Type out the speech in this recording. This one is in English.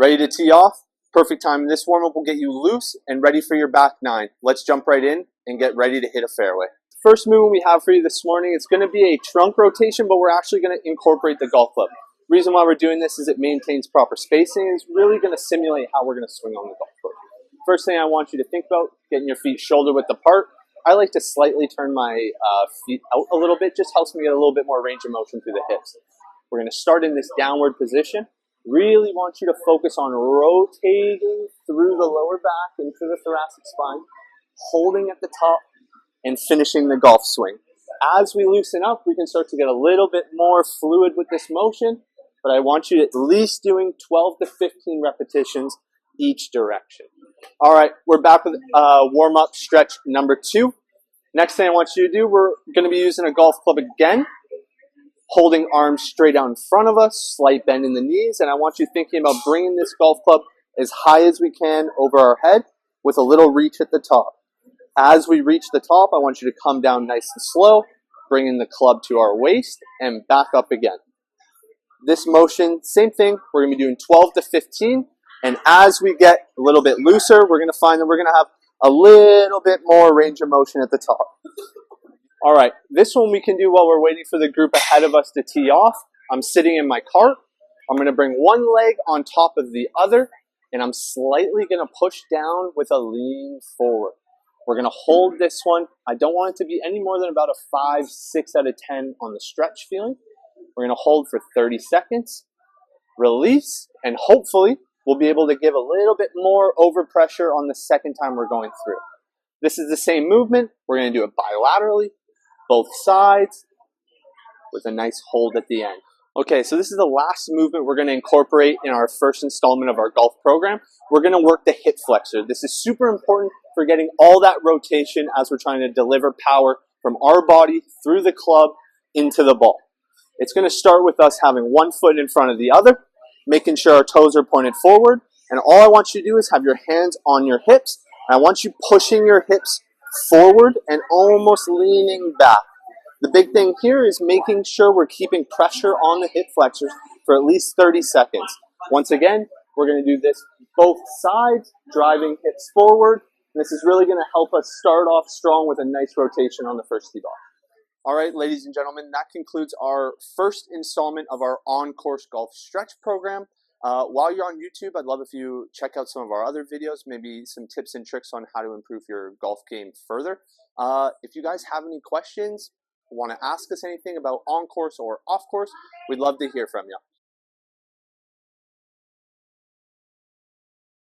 Ready to tee off? Perfect time. This warm-up will get you loose and ready for your back nine. Let's jump right in and get ready to hit a fairway. First movement we have for you this morning, it's going to be a trunk rotation, but we're actually going to incorporate the golf club. The reason why we're doing this is it maintains proper spacing. It's really going to simulate how we're going to swing on the golf club. First thing I want you to think about, getting your feet shoulder width apart. I like to slightly turn my feet out a little bit, just helps me get a little bit more range of motion through the hips. We're going to start in this downward position. Really want you to focus on rotating through the lower back into the thoracic spine, holding at the top, and finishing the golf swing. As we loosen up, we can start to get a little bit more fluid with this motion, but I want you at least doing 12 to 15 repetitions each direction. All right, we're back with warm-up stretch number 2. Next thing I want you to do, we're going to be using a golf club again, holding arms straight out in front of us, slight bend in the knees, and I want you thinking about bringing this golf club as high as we can over our head with a little reach at the top. As we reach the top, I want you to come down nice and slow, bringing the club to our waist and back up again. This motion, same thing, we're going to be doing 12 to 15, and as we get a little bit looser, we're going to find that we're going to have a little bit more range of motion at the top. All right, this one we can do while we're waiting for the group ahead of us to tee off. I'm sitting in my cart. I'm going to bring one leg on top of the other, and I'm slightly going to push down with a lean forward. We're going to hold this one. I don't want it to be any more than about a 5, 6 out of 10 on the stretch feeling. We're going to hold for 30 seconds, release, and hopefully we'll be able to give a little bit more overpressure on the second time we're going through. This is the same movement. We're going to do it bilaterally, both sides, with a nice hold at the end. Okay, so this is the last movement we're going to incorporate in our first installment of our golf program. We're going to work the hip flexor. This is super important for getting all that rotation as we're trying to deliver power from our body through the club into the ball. It's going to start with us having one foot in front of the other, making sure our toes are pointed forward, and all I want you to do is have your hands on your hips, and I want you pushing your hips forward and almost leaning back. The big thing here is making sure we're keeping pressure on the hip flexors for at least 30 seconds. Once again, we're going to do this both sides, driving hips forward. This is really going to help us start off strong with a nice rotation on the first tee ball. All right, ladies and gentlemen, that concludes our first installment of our on-course golf stretch program. While you're on YouTube, I'd love if you check out some of our other videos, maybe some tips and tricks on how to improve your golf game further. If you guys have any questions, want to ask us anything about on-course or off-course, we'd love to hear from you.